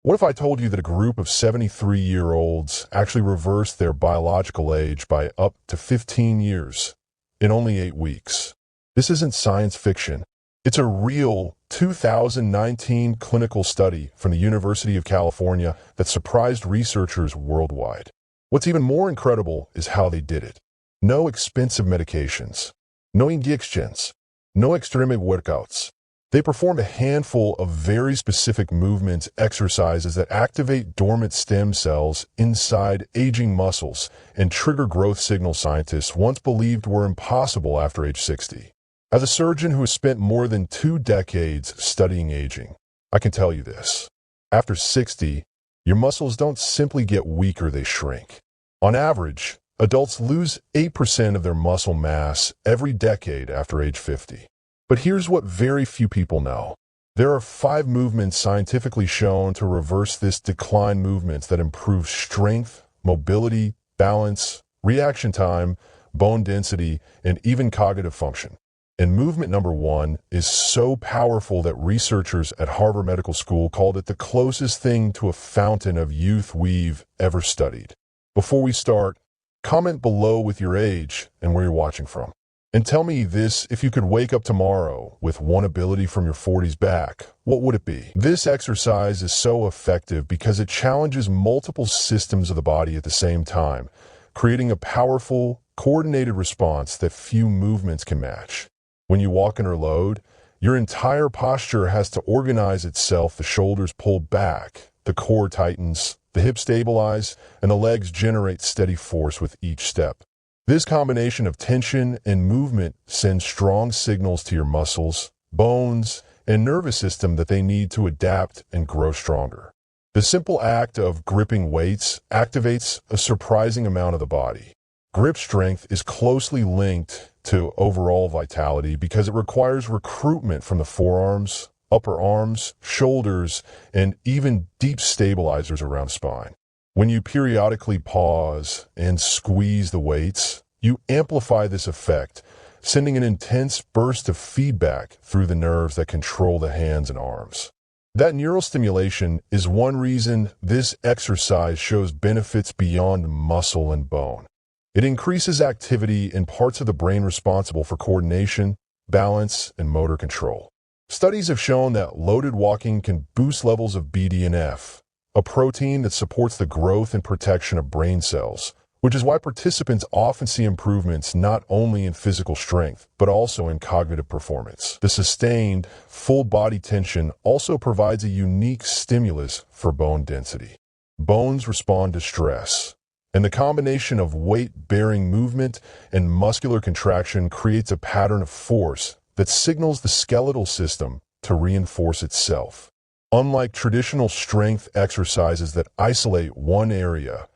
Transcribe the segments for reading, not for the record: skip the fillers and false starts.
What if I told you that a group of 73-year-olds actually reversed their biological age by up to 15 years in only 8 weeks? This isn't science fiction. It's a real 2019 clinical study from the University of California that surprised researchers worldwide. What's even more incredible is how they did it. No expensive medications, no injections, no extreme workouts. They performed a handful of very specific movements, exercises that activate dormant stem cells inside aging muscles and trigger growth signals scientists once believed were impossible after age 60. As a surgeon who has spent more than 2 decades studying aging, I can tell you this. After 60, your muscles don't simply get weaker, they shrink. On average, adults lose 8% of their muscle mass every decade after age 50. But here's what very few people know. There are 5 movements scientifically shown to reverse this decline, movements that improve strength, mobility, balance, reaction time, bone density, and even cognitive function. And movement number 1 is so powerful that researchers at Harvard Medical School called it the closest thing to a fountain of youth we've ever studied. Before we start, comment below with your age and where you're watching from. And tell me this: if you could wake up tomorrow with one ability from your 40s back, what would it be? This exercise is so effective because it challenges multiple systems of the body at the same time, creating a powerful, coordinated response that few movements can match. When you walk under load, your entire posture has to organize itself. The shoulders pull back, the core tightens, the hips stabilize, and the legs generate steady force with each step. This combination of tension and movement sends strong signals to your muscles, bones, and nervous system that they need to adapt and grow stronger. The simple act of gripping weights activates a surprising amount of the body. Grip strength is closely linked to overall vitality because it requires recruitment from the forearms, upper arms, shoulders, and even deep stabilizers around the spine. When you periodically pause and squeeze the weights, you amplify this effect, sending an intense burst of feedback through the nerves that control the hands and arms. That neural stimulation is one reason this exercise shows benefits beyond muscle and bone. It increases activity in parts of the brain responsible for coordination, balance, and motor control. Studies have shown that loaded walking can boost levels of BDNF, a protein that supports the growth and protection of brain cells, which is why participants often see improvements not only in physical strength, but also in cognitive performance. The sustained, full-body tension also provides a unique stimulus for bone density. Bones respond to stress, and the combination of weight-bearing movement and muscular contraction creates a pattern of force that signals the skeletal system to reinforce itself. Unlike traditional strength exercises that isolate one area,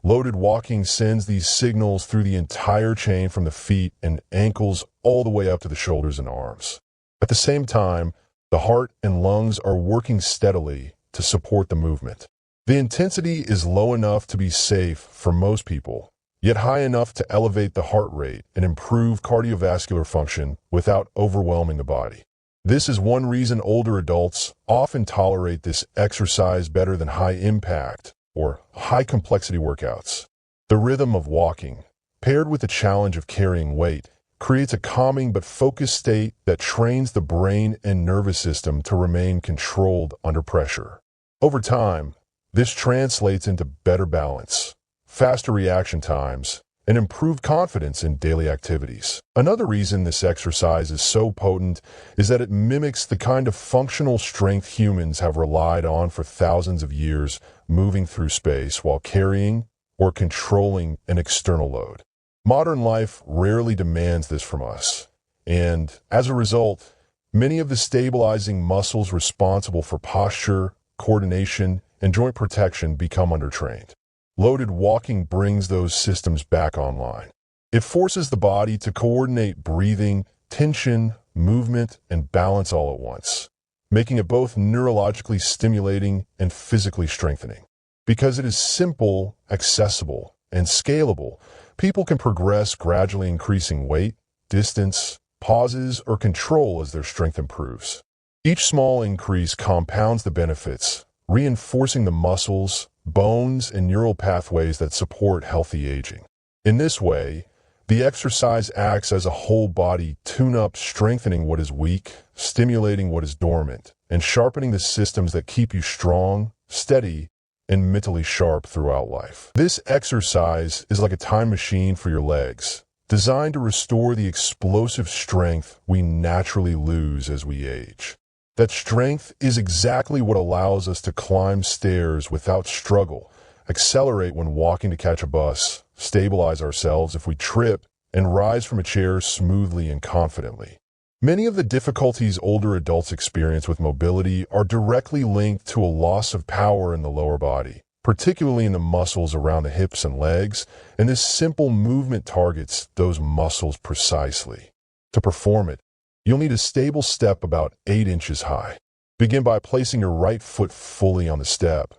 loaded walking sends these signals through the entire chain from the feet and ankles all the way up to the shoulders and arms. At the same time, the heart and lungs are working steadily to support the movement. The intensity is low enough to be safe for most people, yet high enough to elevate the heart rate and improve cardiovascular function without overwhelming the body. This is one reason older adults often tolerate this exercise better than high-impact or high-complexity workouts. The rhythm of walking, paired with the challenge of carrying weight, creates a calming but focused state that trains the brain and nervous system to remain controlled under pressure. Over time, this translates into better balance, faster reaction times, and improved confidence in daily activities. Another reason this exercise is so potent is that it mimics the kind of functional strength humans have relied on for thousands of years, moving through space while carrying or controlling an external load. Modern life rarely demands this from us, and as a result, many of the stabilizing muscles responsible for posture, coordination, and joint protection become undertrained. Loaded walking brings those systems back online. It forces the body to coordinate breathing, tension, movement, and balance all at once, making it both neurologically stimulating and physically strengthening. Because it is simple, accessible, and scalable, people can progress, gradually increasing weight, distance, pauses, or control as their strength improves. Each small increase compounds the benefits, reinforcing the muscles, bones, and neural pathways that support healthy aging. In this way, the exercise acts as a whole-body tune-up, strengthening what is weak, stimulating what is dormant, and sharpening the systems that keep you strong, steady, and mentally sharp throughout life. This exercise is like a time machine for your legs, designed to restore the explosive strength we naturally lose as we age. That strength is exactly what allows us to climb stairs without struggle, accelerate when walking to catch a bus, stabilize ourselves if we trip, and rise from a chair smoothly and confidently. Many of the difficulties older adults experience with mobility are directly linked to a loss of power in the lower body, particularly in the muscles around the hips and legs, and this simple movement targets those muscles precisely. To perform it, you'll need a stable step about 8 inches high. Begin by placing your right foot fully on the step,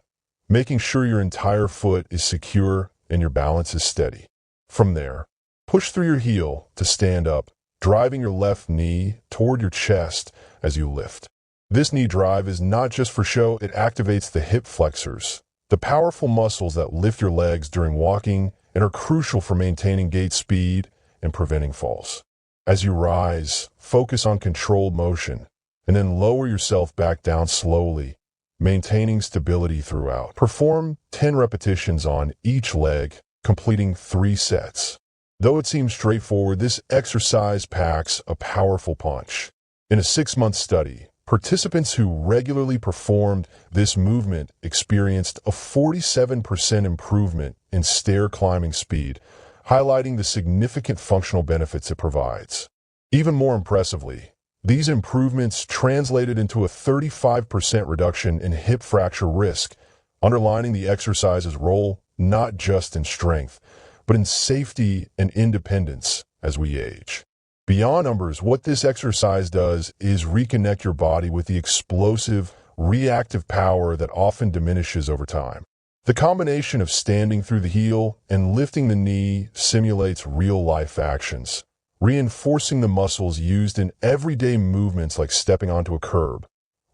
making sure your entire foot is secure and your balance is steady. From there, push through your heel to stand up, driving your left knee toward your chest as you lift. This knee drive is not just for show, it activates the hip flexors, the powerful muscles that lift your legs during walking and are crucial for maintaining gait speed and preventing falls. As you rise, focus on controlled motion, and then lower yourself back down slowly, maintaining stability throughout. Perform 10 repetitions on each leg, completing 3 sets. Though it seems straightforward, this exercise packs a powerful punch. In a 6-month study, participants who regularly performed this movement experienced a 47% improvement in stair climbing speed, highlighting the significant functional benefits it provides. Even more impressively, these improvements translated into a 35% reduction in hip fracture risk, underlining the exercise's role not just in strength, but in safety and independence as we age. Beyond numbers, what this exercise does is reconnect your body with the explosive, reactive power that often diminishes over time. The combination of standing through the heel and lifting the knee simulates real-life actions, reinforcing the muscles used in everyday movements like stepping onto a curb,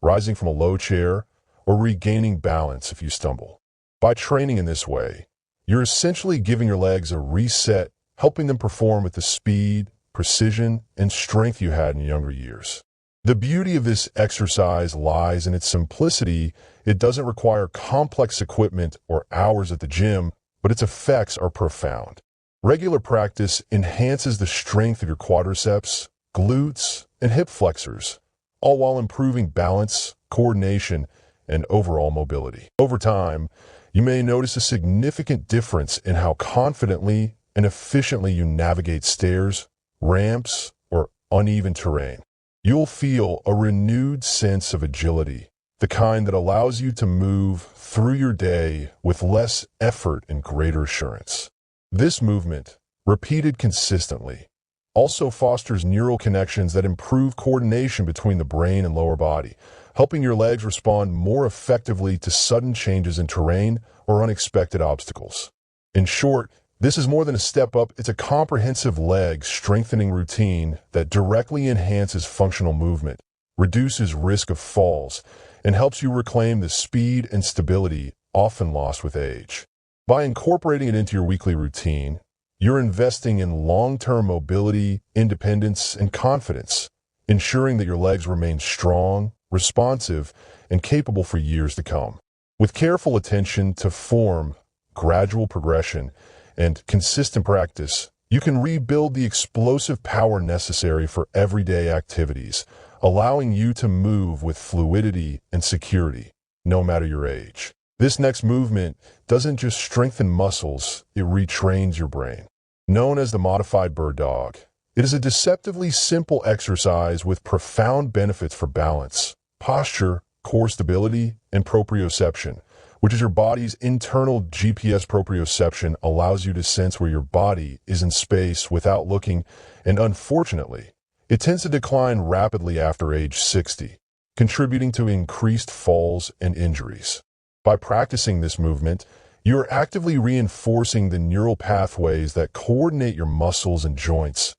rising from a low chair, or regaining balance if you stumble. By training in this way, you're essentially giving your legs a reset, helping them perform with the speed, precision, and strength you had in younger years. The beauty of this exercise lies in its simplicity. It doesn't require complex equipment or hours at the gym, but its effects are profound. Regular practice enhances the strength of your quadriceps, glutes, and hip flexors, all while improving balance, coordination, and overall mobility. Over time, you may notice a significant difference in how confidently and efficiently you navigate stairs, ramps, or uneven terrain. You'll feel a renewed sense of agility, the kind that allows you to move through your day with less effort and greater assurance. This movement, repeated consistently, also fosters neural connections that improve coordination between the brain and lower body, helping your legs respond more effectively to sudden changes in terrain or unexpected obstacles. In short, this is more than a step up, it's a comprehensive leg strengthening routine that directly enhances functional movement, reduces risk of falls, and helps you reclaim the speed and stability often lost with age. By incorporating it into your weekly routine, you're investing in long-term mobility, independence, and confidence, ensuring that your legs remain strong, responsive, and capable for years to come. With careful attention to form, gradual progression, and consistent practice, you can rebuild the explosive power necessary for everyday activities, allowing you to move with fluidity and security, no matter your age. This next movement doesn't just strengthen muscles, it retrains your brain. Known as the modified bird dog, it is a deceptively simple exercise with profound benefits for balance, posture, core stability, and proprioception, which is your body's internal GPS. Proprioception allows you to sense where your body is in space without looking, and unfortunately, it tends to decline rapidly after age 60, contributing to increased falls and injuries. By practicing this movement, you are actively reinforcing the neural pathways that coordinate your muscles and joints,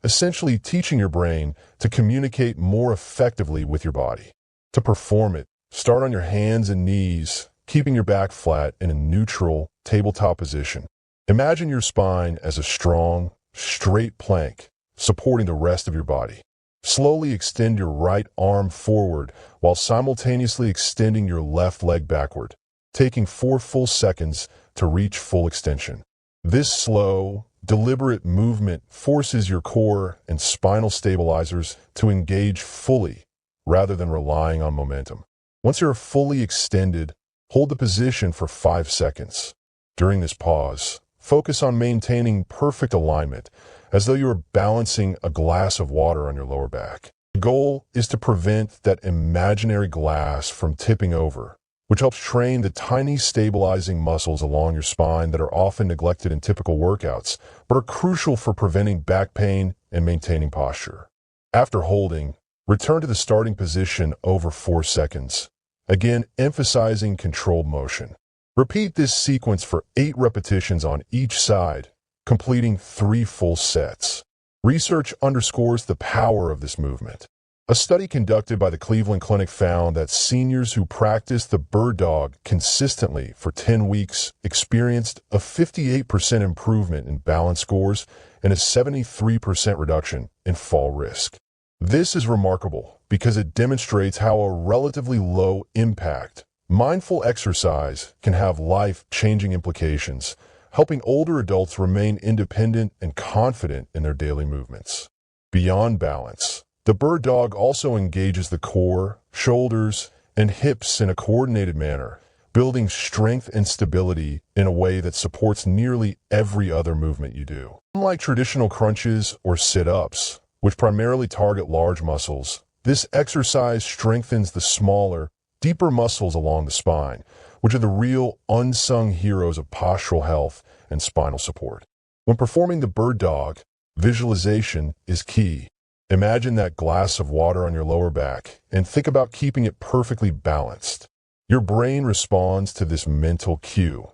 essentially teaching your brain to communicate more effectively with your body. To perform it, Start on your hands and knees, keeping your back flat in a neutral, tabletop position. Imagine your spine as a strong, straight plank, supporting the rest of your body. Slowly extend your right arm forward while simultaneously extending your left leg backward, taking 4 full seconds to reach full extension. This slow, deliberate movement forces your core and spinal stabilizers to engage fully rather than relying on momentum. Once you're fully extended, hold the position for 5 seconds. During this pause, focus on maintaining perfect alignment, as though you are balancing a glass of water on your lower back. The goal is to prevent that imaginary glass from tipping over, which helps train the tiny stabilizing muscles along your spine that are often neglected in typical workouts, but are crucial for preventing back pain and maintaining posture. After holding, return to the starting position over 4 seconds, again emphasizing controlled motion. Repeat this sequence for 8 repetitions on each side, completing 3 full sets. Research underscores the power of this movement. A study conducted by the Cleveland Clinic found that seniors who practiced the bird dog consistently for 10 weeks experienced a 58% improvement in balance scores and a 73% reduction in fall risk. This is remarkable because it demonstrates how a relatively low impact, mindful exercise can have life-changing implications, helping older adults remain independent and confident in their daily movements. Beyond balance, the bird dog also engages the core, shoulders, and hips in a coordinated manner, building strength and stability in a way that supports nearly every other movement you do. Unlike traditional crunches or sit-ups, which primarily target large muscles, this exercise strengthens the smaller, deeper muscles along the spine, which are the real unsung heroes of postural health and spinal support. When performing the bird dog, visualization is key. Imagine that glass of water on your lower back and think about keeping it perfectly balanced. Your brain responds to this mental cue,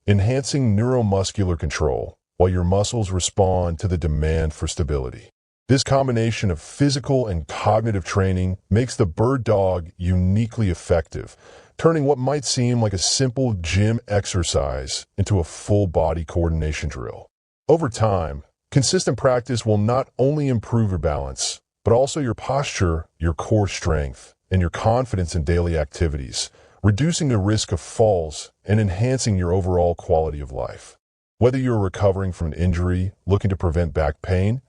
enhancing neuromuscular control, while your muscles respond to the demand for stability. This combination of physical and cognitive training makes the bird dog uniquely effective, turning what might seem like a simple gym exercise into a full-body coordination drill. Over time, consistent practice will not only improve your balance, but also your posture, your core strength, and your confidence in daily activities, reducing the risk of falls and enhancing your overall quality of life. Whether you're recovering from an injury, looking to prevent back pain,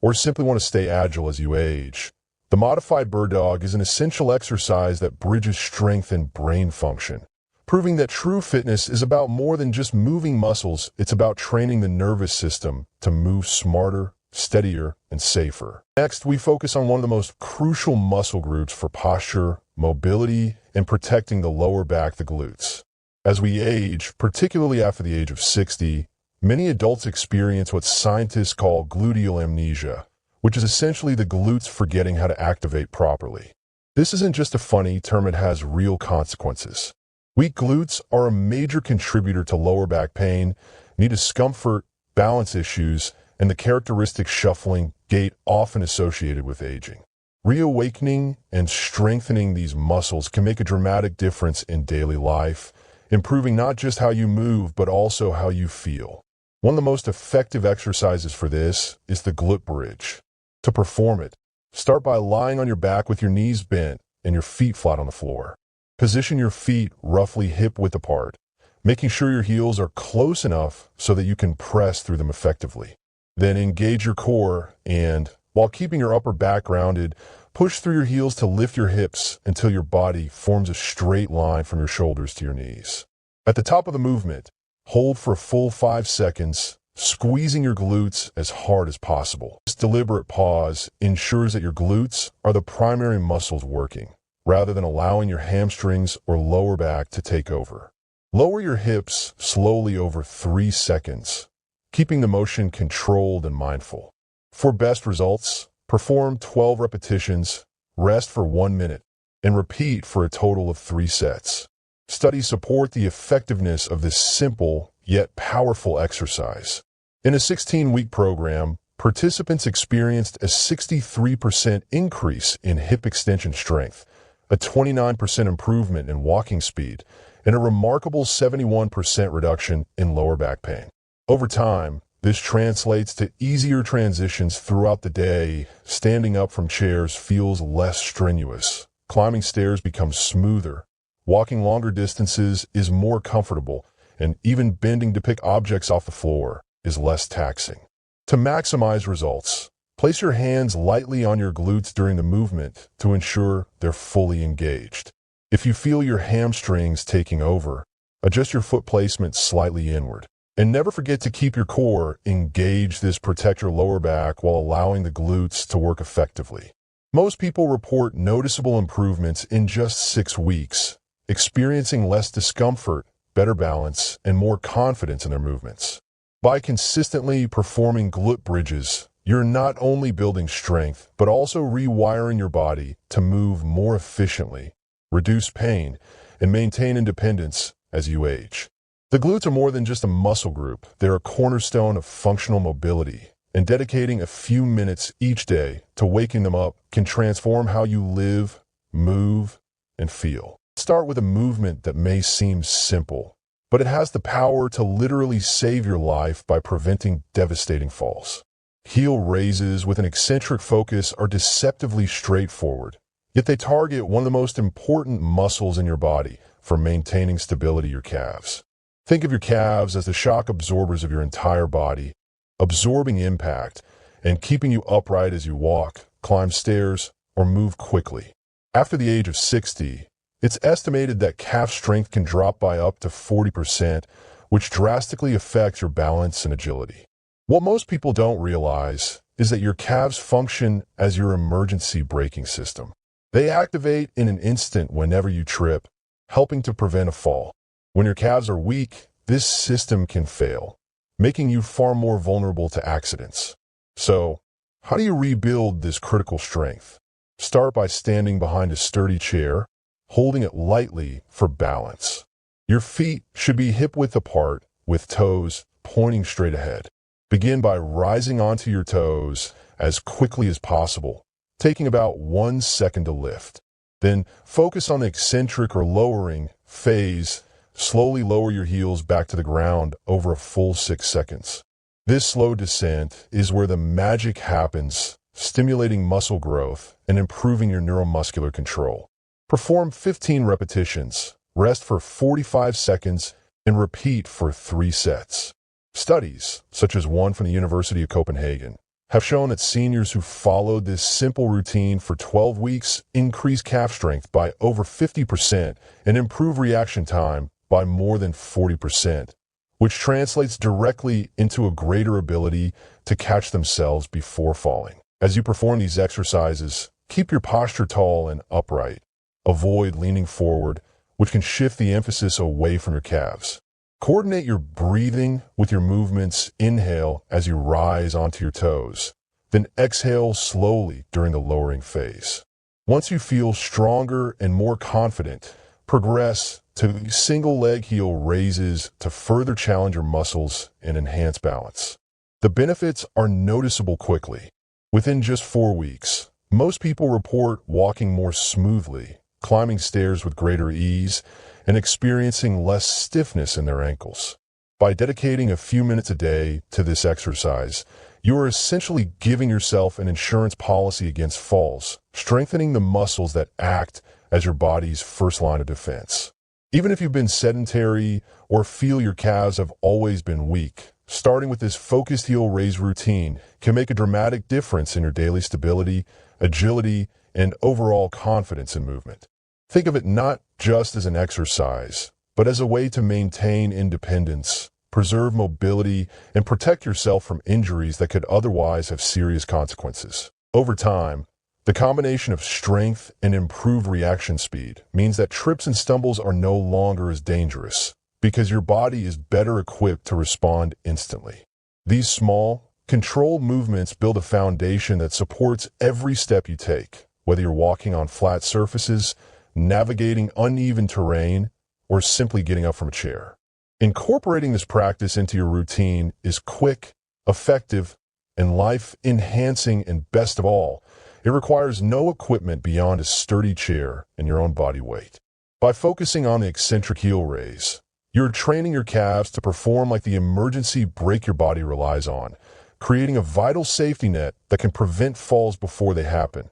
or simply want to stay agile as you age, the modified bird dog is an essential exercise that bridges strength and brain function, proving that true fitness is about more than just moving muscles. It's about training the nervous system to move smarter, steadier, and safer. Next, we focus on one of the most crucial muscle groups for posture, mobility, and protecting the lower back, the glutes. As we age, particularly after the age of 60, many adults experience what scientists call gluteal amnesia, which is essentially the glutes forgetting how to activate properly. This isn't just a funny term, it has real consequences. Weak glutes are a major contributor to lower back pain, knee discomfort, balance issues, and the characteristic shuffling gait often associated with aging. Reawakening and strengthening these muscles can make a dramatic difference in daily life, improving not just how you move, but also how you feel. One of the most effective exercises for this is the glute bridge. To perform it, start by lying on your back with your knees bent and your feet flat on the floor. Position your feet roughly hip-width apart, making sure your heels are close enough so that you can press through them effectively. Then engage your core and, while keeping your upper back grounded, push through your heels to lift your hips until your body forms a straight line from your shoulders to your knees. At the top of the movement, hold for a full 5 seconds, squeezing your glutes as hard as possible. This deliberate pause ensures that your glutes are the primary muscles working, rather than allowing your hamstrings or lower back to take over. Lower your hips slowly over 3 seconds, keeping the motion controlled and mindful. For best results, perform 12 repetitions, rest for 1 minute, and repeat for a total of 3 sets. Studies support the effectiveness of this simple yet powerful exercise. In a 16-week program, participants experienced a 63% increase in hip extension strength, a 29% improvement in walking speed, and a remarkable 71% reduction in lower back pain. Over time, this translates to easier transitions throughout the day. Standing up from chairs feels less strenuous. Climbing stairs becomes smoother. Walking longer distances is more comfortable, and even bending to pick objects off the floor is less taxing. To maximize results, place your hands lightly on your glutes during the movement to ensure they're fully engaged. If you feel your hamstrings taking over, adjust your foot placement slightly inward. And never forget to keep your core engaged. This protects your lower back while allowing the glutes to work effectively. Most people report noticeable improvements in just 6 weeks, experiencing less discomfort, better balance, and more confidence in their movements. By consistently performing glute bridges, you're not only building strength, but also rewiring your body to move more efficiently, reduce pain, and maintain independence as you age. The glutes are more than just a muscle group. They're a cornerstone of functional mobility, and dedicating a few minutes each day to waking them up can transform how you live, move, and feel. Start with a movement that may seem simple, but it has the power to literally save your life by preventing devastating falls. Heel raises with an eccentric focus are deceptively straightforward, yet they target one of the most important muscles in your body for maintaining stability: your calves. Think of your calves as the shock absorbers of your entire body, absorbing impact and keeping you upright as you walk, climb stairs, or move quickly. After the age of 60, it's estimated that calf strength can drop by up to 40%, which drastically affects your balance and agility. What most people don't realize is that your calves function as your emergency braking system. They activate in an instant whenever you trip, helping to prevent a fall. When your calves are weak, this system can fail, making you far more vulnerable to accidents. So, how do you rebuild this critical strength? Start by standing behind a sturdy chair, holding it lightly for balance. Your feet should be hip-width apart, with toes pointing straight ahead. Begin by rising onto your toes as quickly as possible, taking about 1 second to lift. Then focus on the eccentric or lowering phase. Slowly lower your heels back to the ground over a full 6 seconds. This slow descent is where the magic happens, stimulating muscle growth and improving your neuromuscular control. Perform 15 repetitions, rest for 45 seconds, and repeat for 3 sets. Studies, such as one from the University of Copenhagen, have shown that seniors who followed this simple routine for 12 weeks increased calf strength by over 50% and improved reaction time by more than 40%, which translates directly into a greater ability to catch themselves before falling. As you perform these exercises, keep your posture tall and upright. Avoid leaning forward, which can shift the emphasis away from your calves. Coordinate your breathing with your movements. Inhale as you rise onto your toes, then exhale slowly during the lowering phase. Once you feel stronger and more confident, progress to single leg heel raises to further challenge your muscles and enhance balance. The benefits are noticeable quickly. Within just 4 weeks, most people report walking more smoothly, climbing stairs with greater ease, and experiencing less stiffness in their ankles. By dedicating a few minutes a day to this exercise, you are essentially giving yourself an insurance policy against falls, strengthening the muscles that act as your body's first line of defense. Even if you've been sedentary or feel your calves have always been weak, starting with this focused heel raise routine can make a dramatic difference in your daily stability, agility, and overall confidence in movement. Think of it not just as an exercise, but as a way to maintain independence, preserve mobility, and protect yourself from injuries that could otherwise have serious consequences. Over time, the combination of strength and improved reaction speed means that trips and stumbles are no longer as dangerous because your body is better equipped to respond instantly. These small, controlled movements build a foundation that supports every step you take, whether you're walking on flat surfaces, navigating uneven terrain, or simply getting up from a chair. Incorporating this practice into your routine is quick, effective, and life-enhancing, and best of all, It requires no equipment beyond a sturdy chair and your own body weight. By focusing on the eccentric heel raise, you're training your calves to perform like the emergency brake your body relies on, creating a vital safety net that can prevent falls before they happen,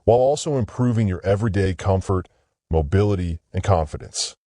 while also improving your everyday comfort, mobility, and confidence.